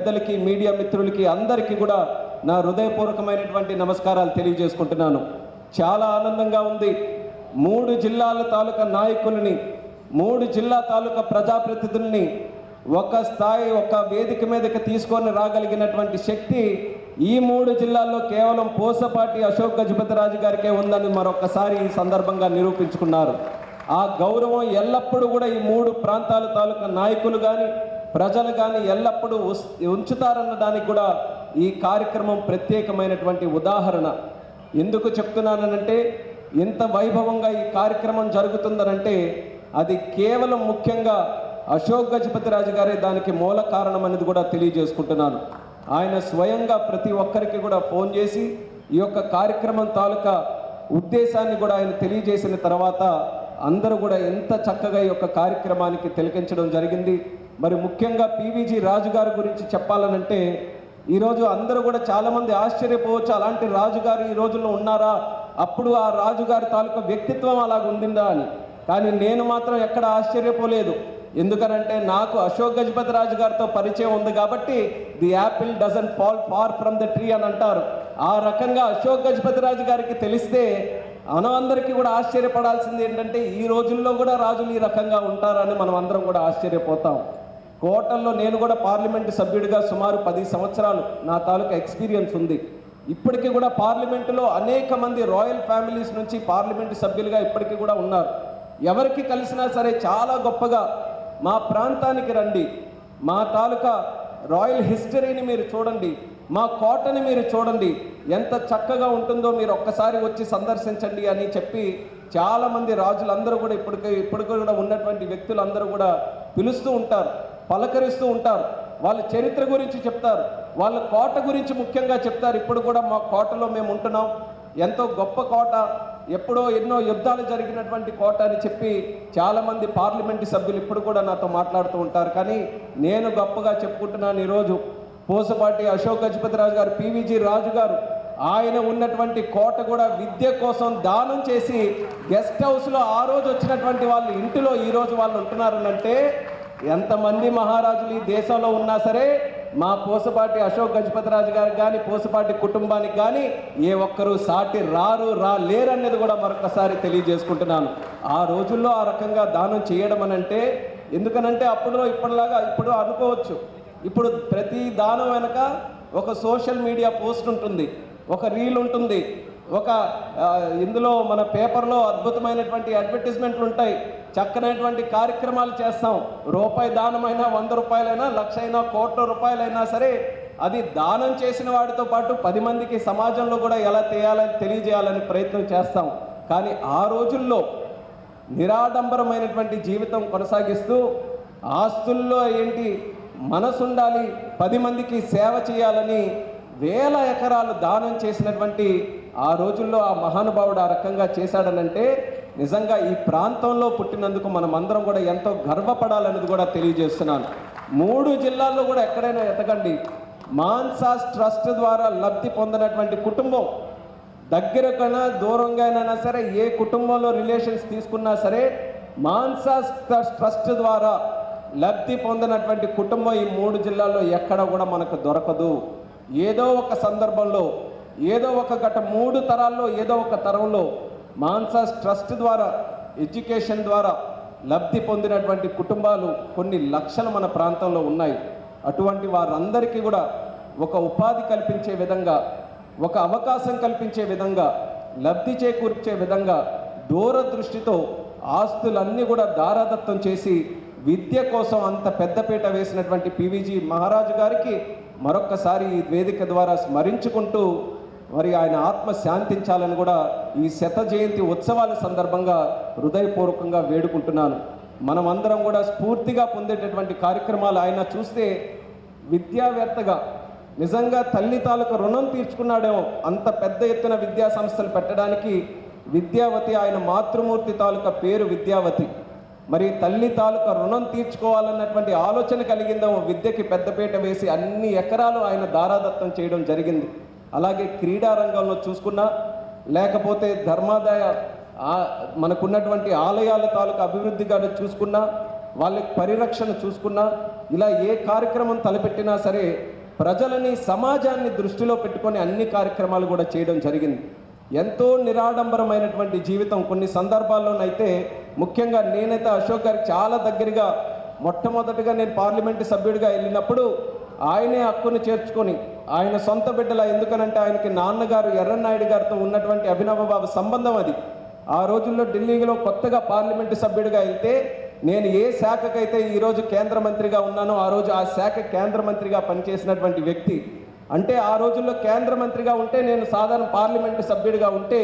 పెద్దలకి, మీడియా మిత్రులకి అందరికీ కూడా నా హృదయపూర్వకమైనటువంటి నమస్కారాలు తెలియజేసుకుంటున్నాను. చాలా ఆనందంగా ఉంది. 3 జిల్లాల తాలూకా నాయకుల్ని, 3 జిల్లా తాలూకా ప్రజాప్రతినిధుల్ని ఒక స్థాయి, ఒక వేదిక మీదకి తీసుకొని రాగలిగినటువంటి శక్తి ఈ 3 జిల్లాల్లో కేవలం పూసపాటి అశోక్ గజపతిరాజు గారికే ఉందని మరొకసారి ఈ సందర్భంగా నిరూపించుకున్నారు. ఆ గౌరవం ఎల్లప్పుడూ కూడా ఈ 3 ప్రాంతాల తాలూకా నాయకులు కానీ, ప్రజలు కానీ ఎల్లప్పుడూ ఉంచుతారన్నదానికి కూడా ఈ కార్యక్రమం ప్రత్యేకమైనటువంటి ఉదాహరణ. ఎందుకు చెప్తున్నానంటే, ఇంత వైభవంగా ఈ కార్యక్రమం జరుగుతుందనంటే అది కేవలం ముఖ్యంగా అశోక్ గజపతిరాజు గారే దానికి మూల కారణం అనేది కూడా తెలియజేసుకుంటున్నాను. ఆయన స్వయంగా ప్రతి ఒక్కరికి కూడా ఫోన్ చేసి ఈ యొక్క కార్యక్రమం తాలూకా ఉద్దేశాన్ని కూడా ఆయన తెలియజేసిన తర్వాత అందరూ కూడా ఎంత చక్కగా ఈ యొక్క కార్యక్రమానికి తిలకించడం జరిగింది. మరి ముఖ్యంగా పివిజి రాజు గారి గురించి చెప్పాలనంటే, ఈరోజు అందరూ కూడా చాలామంది ఆశ్చర్యపోవచ్చు, అలాంటి రాజుగారు ఈ రోజుల్లో ఉన్నారా, అప్పుడు ఆ రాజుగారి తాలూకా వ్యక్తిత్వం అలాగ ఉండిందా అని. కానీ నేను మాత్రం ఎక్కడ ఆశ్చర్యపోలేదు. ఎందుకనంటే నాకు అశోక్ గజపతిరాజు గారితో పరిచయం ఉంది కాబట్టి the apple doesn't fall far from the tree అని అంటారు. ఆ రకంగా అశోక్ గజపతిరాజు గారికి తెలిస్తే అందరికీ కూడా ఆశ్చర్యపడాల్సింది ఏంటంటే, ఈ రోజుల్లో కూడా రాజులు ఈ రకంగా ఉంటారని మనం అందరం కూడా ఆశ్చర్యపోతాం. కోటల్లో నేను కూడా పార్లమెంటు సభ్యుడిగా సుమారు 10 సంవత్సరాలు నా తాలూకా ఎక్స్పీరియన్స్ ఉంది. ఇప్పటికీ కూడా పార్లమెంటులో అనేక మంది రాయల్ ఫ్యామిలీస్ నుంచి పార్లమెంటు సభ్యులుగా ఇప్పటికీ కూడా ఉన్నారు. ఎవరికి కలిసినా సరే చాలా గొప్పగా మా ప్రాంతానికి రండి, మా తాలూకా రాయల్ హిస్టరీని మీరు చూడండి, మా కోటని మీరు చూడండి, ఎంత చక్కగా ఉంటుందో మీరు ఒక్కసారి వచ్చి సందర్శించండి అని చెప్పి చాలామంది రాజులందరూ కూడా ఇప్పుడు కూడా ఉన్నటువంటి వ్యక్తులందరూ కూడా పిలుస్తూ ఉంటారు, పలకరిస్తూ ఉంటారు. వాళ్ళ చరిత్ర గురించి చెప్తారు, వాళ్ళ కోట గురించి ముఖ్యంగా చెప్తారు. ఇప్పుడు కూడా మా కోటలో మేము ఉంటున్నాం, ఎంతో గొప్ప కోట, ఎప్పుడో ఎన్నో యుద్ధాలు జరిగినటువంటి కోట అని చెప్పి చాలామంది పార్లమెంటు సభ్యులు ఇప్పుడు కూడా నాతో మాట్లాడుతూ ఉంటారు. కానీ నేను గొప్పగా చెప్పుకుంటున్నాను, ఈరోజు పూసపాటి అశోక్ గజపతిరాజు గారు, పివిజి రాజు గారు, ఆయన ఉన్నటువంటి కోట కూడా విద్య కోసం దానం చేసి గెస్ట్ హౌస్లో ఆ రోజు వచ్చినటువంటి వాళ్ళు ఇంటిలో ఈరోజు వాళ్ళు ఉంటున్నారనంటే ఎంతమంది మహారాజులు ఈ దేశంలో ఉన్నా సరే మా పూసపాటి అశోక్ గజపతిరాజు గారికి కానీ, పూసపాటి కుటుంబానికి కానీ ఏ ఒక్కరూ సాటి రాలేరనేది కూడా మరొకసారి తెలియజేసుకుంటున్నాను. ఆ రోజుల్లో ఆ రకంగా దానం చేయడం అనంటే, ఎందుకనంటే అప్పుడు ఇప్పటిలాగా ఇప్పుడు అనుకోవచ్చు, ఇప్పుడు ప్రతి దానం వెనక ఒక సోషల్ మీడియా పోస్ట్ ఉంటుంది, ఒక రీల్ ఉంటుంది, ఒక ఇందులో మన పేపర్లో అద్భుతమైనటువంటి అడ్వర్టైజ్మెంట్లు ఉంటాయి, చక్కనైనటువంటి కార్యక్రమాలు చేస్తాం. రూపాయి దానమైనా, 100 రూపాయలైనా, 1,00,000 అయినా, 1,00,00,000 రూపాయలైనా సరే అది దానం చేసిన వాడితో పాటు 10 మందికి సమాజంలో కూడా ఎలా తెలియజేయాలని ప్రయత్నం చేస్తాం. కానీ ఆ రోజుల్లో నిరాడంబరమైనటువంటి జీవితం కొనసాగిస్తూ ఆస్తుల్లో ఏంటి మనసు ఉండాలి, 10 మందికి సేవ చేయాలని వేల ఎకరాలు దానం చేసినటువంటి ఆ రోజుల్లో ఆ మహానుభావుడు ఆ రకంగా చేశాడనంటే నిజంగా ఈ ప్రాంతంలో పుట్టినందుకు మనం అందరం కూడా ఎంతో గర్వపడాలనేది కూడా తెలియజేస్తున్నాను. 3 జిల్లాల్లో కూడా ఎక్కడైనా ఎతకండి, మాన్సాస్ ట్రస్ట్ ద్వారా లబ్ధి పొందినటువంటి కుటుంబం దగ్గరకైనా దూరంగా అయినా సరే, ఏ కుటుంబంలో రిలేషన్స్ తీసుకున్నా సరే మాన్సాస్ ట్రస్ట్ ద్వారా లబ్ధి పొందినటువంటి కుటుంబం ఈ 3 జిల్లాల్లో ఎక్కడ కూడా మనకు దొరకదు. ఏదో ఒక సందర్భంలో, ఏదో ఒక గత 3 తరాల్లో ఏదో ఒక తరంలో మాన్సాస్ ట్రస్ట్ ద్వారా, ఎడ్యుకేషన్ ద్వారా లబ్ధి పొందినటువంటి కుటుంబాలు కొన్ని లక్షలు మన ప్రాంతంలో ఉన్నాయి. అటువంటి వారందరికీ కూడా ఒక ఉపాధి కల్పించే విధంగా, ఒక అవకాశం కల్పించే విధంగా, లబ్ధి చేకూర్చే విధంగా దూరదృష్టితో ఆస్తులన్నీ కూడా దారాదత్తం చేసి విద్య కోసం అంత పెద్దపీట వేసినటువంటి పివిజి మహారాజు గారికి మరొక్కసారి ఈ వేదిక ద్వారా స్మరించుకుంటూ మరి ఆయన ఆత్మ శాంతించాలని కూడా ఈ 100వ జయంతి ఉత్సవాల సందర్భంగా హృదయపూర్వకంగా వేడుకుంటున్నాను. మనమందరం కూడా స్ఫూర్తిగా పొందేటటువంటి కార్యక్రమాలు ఆయన చూస్తే విద్యావేత్తగా నిజంగా తల్లి తాలూకు రుణం తీర్చుకున్నాడేమో. అంత పెద్ద ఎత్తున విద్యా సంస్థలు పెట్టడానికి విద్యావతి, ఆయన మాతృమూర్తి తాలూకా పేరు విద్యావతి. మరి తల్లి తాలూకా రుణం తీర్చుకోవాలన్నటువంటి ఆలోచన కలిగిందేమో, విద్యకి పెద్దపీట వేసి అన్ని ఎకరాలు ఆయన దారాదత్తం చేయడం జరిగింది. అలాగే క్రీడా రంగంలో చూసుకున్నా, లేకపోతే ధర్మాదాయ మనకున్నటువంటి ఆలయాల తాలూకా అభివృద్ధి కానీ చూసుకున్నా, వాళ్ళ పరిరక్షణ చూసుకున్నా, ఇలా ఏ కార్యక్రమం తలపెట్టినా సరే ప్రజలని సమాజాన్ని దృష్టిలో పెట్టుకొని అన్ని కార్యక్రమాలు కూడా చేయడం జరిగింది. ఎంతో నిరాడంబరమైనటువంటి జీవితం. కొన్ని సందర్భాల్లోనైతే ముఖ్యంగా నేనైతే అశోక్ గారికి చాలా దగ్గరగా, మొట్టమొదటిగా నేను పార్లమెంటు సభ్యుడిగా వెళ్ళినప్పుడు ఆయనే హక్కును చేర్చుకొని ఆయన సొంత బిడ్డల, ఎందుకనంటే ఆయనకి నాన్నగారు ఎర్రన్నాయుడు గారితో ఉన్నటువంటి అభినవభావ సంబంధం అది. ఆ రోజుల్లో ఢిల్లీలో కొత్తగా పార్లమెంటు సభ్యుడిగా వెళ్తే నేను ఏ శాఖకైతే ఈరోజు కేంద్ర మంత్రిగా ఉన్నానో ఆ రోజు ఆ శాఖ కేంద్ర మంత్రిగా పనిచేసినటువంటి వ్యక్తి. అంటే ఆ రోజుల్లో కేంద్ర మంత్రిగా ఉంటే, నేను సాధారణ పార్లమెంటు సభ్యుడిగా ఉంటే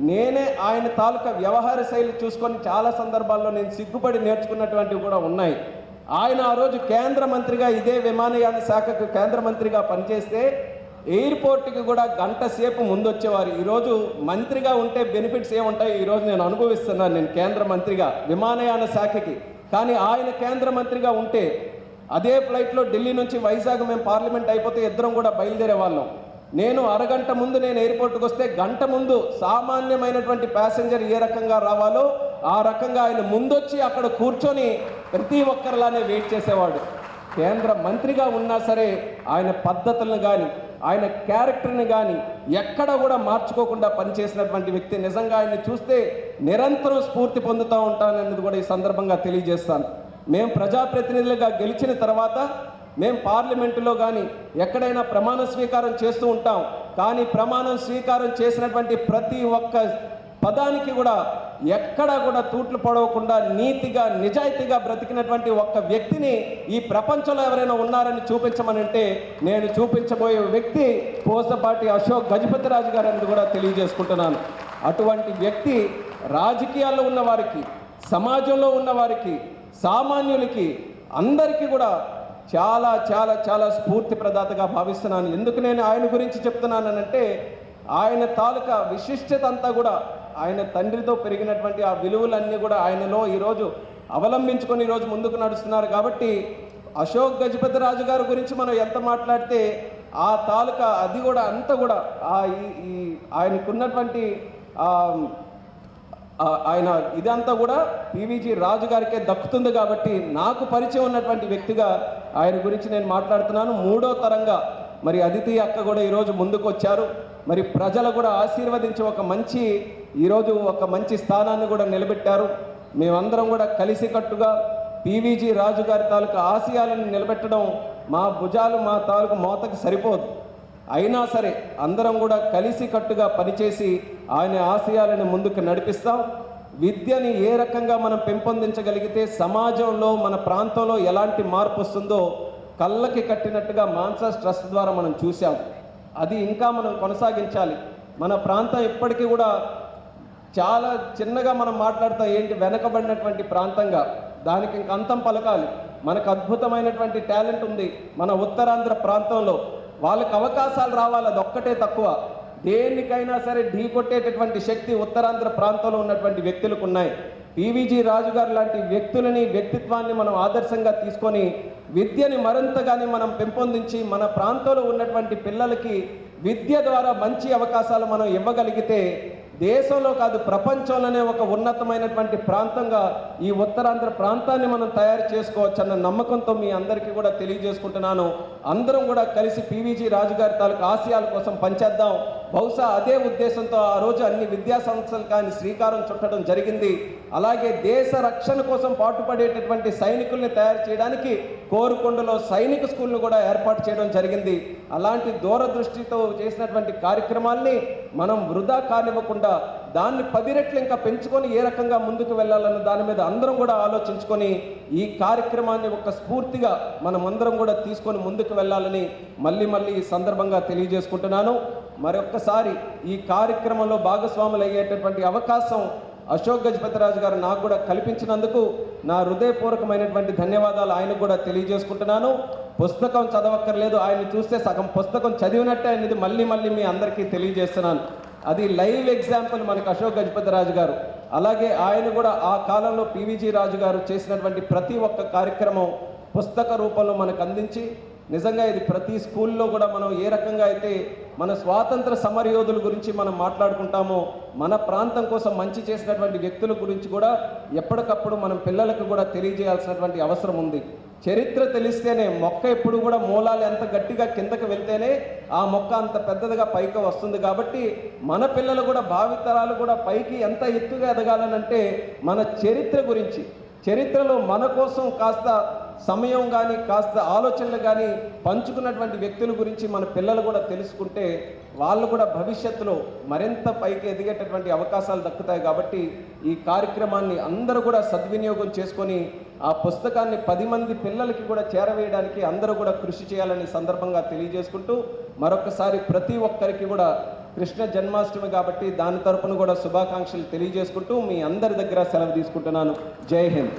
నేనే ఆయన తాలూకా వ్యవహార శైలి చూసుకొని చాలా సందర్భాల్లో నేను సిగ్గుపడి నేర్చుకున్నటువంటివి కూడా ఉన్నాయి. ఆయన ఆ రోజు కేంద్ర మంత్రిగా ఇదే విమానయాన శాఖకు కేంద్ర మంత్రిగా పనిచేస్తే ఎయిర్పోర్ట్కి కూడా గంట సేపు ముందు వచ్చేవారు. ఈరోజు మంత్రిగా ఉంటే బెనిఫిట్స్ ఏముంటాయి ఈరోజు నేను అనుభవిస్తున్నాను, నేను కేంద్ర మంత్రిగా విమానయాన శాఖకి. కానీ ఆయన కేంద్ర మంత్రిగా ఉంటే అదే ఫ్లైట్లో ఢిల్లీ నుంచి వైజాగ్ మేము పార్లమెంట్ అయిపోతే ఇద్దరం కూడా బయలుదేరే వాళ్ళం. నేను అరగంట ముందు నేను ఎయిర్పోర్ట్కి వస్తే గంట ముందు సామాన్యమైనటువంటి ప్యాసింజర్ ఏ రకంగా రావాలో ఆ రకంగా ఆయన ముందొచ్చి అక్కడ కూర్చొని ప్రతి ఒక్కరిలానే వెయిట్ చేసేవాడు. కేంద్ర మంత్రిగా ఉన్నా సరే ఆయన పద్ధతులను కానీ ఆయన క్యారెక్టర్ని కానీ ఎక్కడ కూడా మార్చుకోకుండా పనిచేసినటువంటి వ్యక్తి. నిజంగా ఆయన్ని చూస్తే నిరంతరం స్ఫూర్తి పొందుతూ ఉంటానన్నది కూడా ఈ సందర్భంగా తెలియజేస్తాను. మేము ప్రజాప్రతినిధులుగా గెలిచిన తర్వాత మేము పార్లమెంటులో కానీ ఎక్కడైనా ప్రమాణ స్వీకారం చేస్తూ ఉంటాం. కానీ ప్రమాణం స్వీకారం చేసినటువంటి ప్రతి ఒక్క పదానికి కూడా ఎక్కడా కూడా తూట్లు పడవకుండా నీతిగా నిజాయితీగా బ్రతికినటువంటి ఒక్క వ్యక్తిని ఈ ప్రపంచంలో ఎవరైనా ఉన్నారని చూపించమనంటే నేను చూపించబోయే వ్యక్తి పూసపాటి అశోక్ గజపతిరాజు గారు అని కూడా తెలియజేసుకుంటున్నాను. అటువంటి వ్యక్తి రాజకీయాల్లో ఉన్నవారికి, సమాజంలో ఉన్నవారికి, సామాన్యులకి అందరికీ కూడా చాలా చాలా చాలా స్ఫూర్తి ప్రదాతగా భావిస్తున్నాను. ఎందుకు నేను ఆయన గురించి చెప్తున్నానంటే ఆయన తాలూకా విశిష్టత అంతా కూడా ఆయన తండ్రితో పెరిగినటువంటి ఆ విలువలన్నీ కూడా ఆయనలో ఈరోజు అవలంబించుకొని ఈరోజు ముందుకు నడుస్తున్నారు. కాబట్టి అశోక్ గజపతిరాజు గారి గురించి మనం ఎంత మాట్లాడితే ఆ తాలూకా అది కూడా అంతా కూడా ఆయనకున్నటువంటి ఆయన ఇదంతా కూడా పివిజి రాజు గారికే దక్కుతుంది. కాబట్టి నాకు పరిచయం ఉన్నటువంటి వ్యక్తిగా ఆయన గురించి నేను మాట్లాడుతున్నాను. మూడో తరంగా మరి అదితి అక్క కూడా ఈరోజు ముందుకు వచ్చారు. మరి ప్రజలు కూడా ఆశీర్వదించి ఈరోజు ఒక మంచి స్థానాన్ని కూడా నిలబెట్టారు. మేమందరం కూడా కలిసికట్టుగా పివిజి రాజు గారి తాలూకా ఆశయాలను నిలబెట్టడం మా భుజాలు మా తాలూకు మోతకు సరిపోదు. అయినా సరే అందరం కూడా కలిసికట్టుగా పనిచేసి ఆయన ఆశయాలను ముందుకు నడిపిస్తాం. విద్యని ఏ రకంగా మనం పెంపొందించగలిగితే సమాజంలో మన ప్రాంతంలో ఎలాంటి మార్పు వస్తుందో కళ్ళకి కట్టినట్టుగా మాన్సాస్ ట్రస్ట్ ద్వారా మనం చూసాం. అది ఇంకా మనం కొనసాగించాలి. మన ప్రాంతం ఇప్పటికీ కూడా చాలా చిన్నగా మనం మాట్లాడతాం, ఏంటి వెనకబడినటువంటి ప్రాంతంగా, దానికి ఇంక అంతం పలకాలి. మనకు అద్భుతమైనటువంటి టాలెంట్ ఉంది మన ఉత్తరాంధ్ర ప్రాంతంలో. వాళ్ళకి అవకాశాలు రావాలి, అది ఒక్కటే తక్కువ. దేనికైనా సరే ఢీ కొట్టేటటువంటి శక్తి ఉత్తరాంధ్ర ప్రాంతంలో ఉన్నటువంటి వ్యక్తులకు ఉన్నాయి. పివిజి రాజు గారు లాంటి వ్యక్తిత్వాన్ని మనం ఆదర్శంగా తీసుకొని విద్యని మరింతగానే మనం పెంపొందించి మన ప్రాంతంలో ఉన్నటువంటి పిల్లలకి విద్య ద్వారా మంచి అవకాశాలు మనం ఇవ్వగలిగితే దేశంలో కాదు ప్రపంచంలోనే ఒక ఉన్నతమైనటువంటి ప్రాంతంగా ఈ ఉత్తరాంధ్ర ప్రాంతాన్ని మనం తయారు చేసుకోవచ్చన్న నమ్మకంతో మీ అందరికీ కూడా తెలియజేసుకుంటున్నాను. అందరం కూడా కలిసి పివిజి రాజు గారి తాలూకు ఆశయాల కోసం పనిచేద్దాం. బహుశా అదే ఉద్దేశంతో ఆ రోజు అన్ని విద్యా సంస్థలు కానీ శ్రీకారం చుట్టడం జరిగింది. అలాగే దేశ రక్షణ కోసం పాటుపడేటటువంటి సైనికుల్ని తయారు చేయడానికి కోరుకొండలో సైనిక స్కూల్ను కూడా ఏర్పాటు చేయడం జరిగింది. అలాంటి దూరదృష్టితో చేసినటువంటి కార్యక్రమాల్ని మనం వృధా కానివ్వకుండా దాన్ని 10 రెట్లు ఇంకా పెంచుకొని ఏ రకంగా ముందుకు వెళ్ళాలన్న దాని మీద అందరం కూడా ఆలోచించుకొని ఈ కార్యక్రమాన్ని ఒక స్ఫూర్తిగా మనం అందరం కూడా తీసుకొని ముందుకు వెళ్ళాలని మళ్ళీ ఈ సందర్భంగా తెలియజేసుకుంటున్నాను. మరొక్కసారి ఈ కార్యక్రమంలో భాగస్వాములు అయ్యేటటువంటి అవకాశం అశోక్ గజపతిరాజు గారు నాకు కూడా కల్పించినందుకు నా హృదయపూర్వకమైనటువంటి ధన్యవాదాలు ఆయనకు కూడా తెలియజేసుకుంటున్నాను. పుస్తకం చదవక్కర్లేదు, ఆయన చూస్తే సగం పుస్తకం చదివినట్టే అనేది మళ్ళీ మీ అందరికీ తెలియజేస్తున్నాను. అది లైవ్ ఎగ్జాంపుల్ మనకు అశోక్ గజపతిరాజు గారు. అలాగే ఆయన కూడా ఆ కాలంలో పివిజి రాజు గారు చేసినటువంటి ప్రతి ఒక్క కార్యక్రమం పుస్తక రూపంలో మనకు అందించి నిజంగా ఇది ప్రతి స్కూల్లో కూడా మనం ఏ రకంగా అయితే మన స్వాతంత్ర సమరయోధుల గురించి మనం మాట్లాడుకుంటామో, మన ప్రాంతం కోసం మంచి చేసినటువంటి వ్యక్తుల గురించి కూడా ఎప్పటికప్పుడు మనం పిల్లలకు కూడా తెలియజేయాల్సినటువంటి అవసరం ఉంది. చరిత్ర తెలిస్తేనే మొక్క ఎప్పుడు కూడా మూలాలు ఎంత గట్టిగా కిందకు వెళ్తేనే ఆ మొక్క అంత పెద్దదిగా పైకి వస్తుంది. కాబట్టి మన పిల్లలు కూడా భావితరాలు కూడా పైకి ఎంత ఎత్తుగా ఎదగాలనంటే మన చరిత్ర గురించి, చరిత్రలో మన కోసం కాస్త సమయం కానీ కాస్త ఆలోచనలు కానీ పంచుకున్నటువంటి వ్యక్తుల గురించి మన పిల్లలు కూడా తెలుసుకుంటే వాళ్ళు కూడా భవిష్యత్తులో మరింత పైకి ఎదిగేటటువంటి అవకాశాలు దక్కుతాయి. కాబట్టి ఈ కార్యక్రమాన్ని అందరూ కూడా సద్వినియోగం చేసుకొని ఆ పుస్తకాన్ని 10 మంది పిల్లలకి కూడా చేరవేయడానికి అందరూ కూడా కృషి చేయాలని సందర్భంగా తెలియజేసుకుంటూ మరొకసారి ప్రతి ఒక్కరికి కూడా కృష్ణ జన్మాష్టమి కాబట్టి దాని తరపున కూడా శుభాకాంక్షలు తెలియజేసుకుంటూ మీ అందరి దగ్గర సెలవు తీసుకుంటున్నాను. జై హింద్.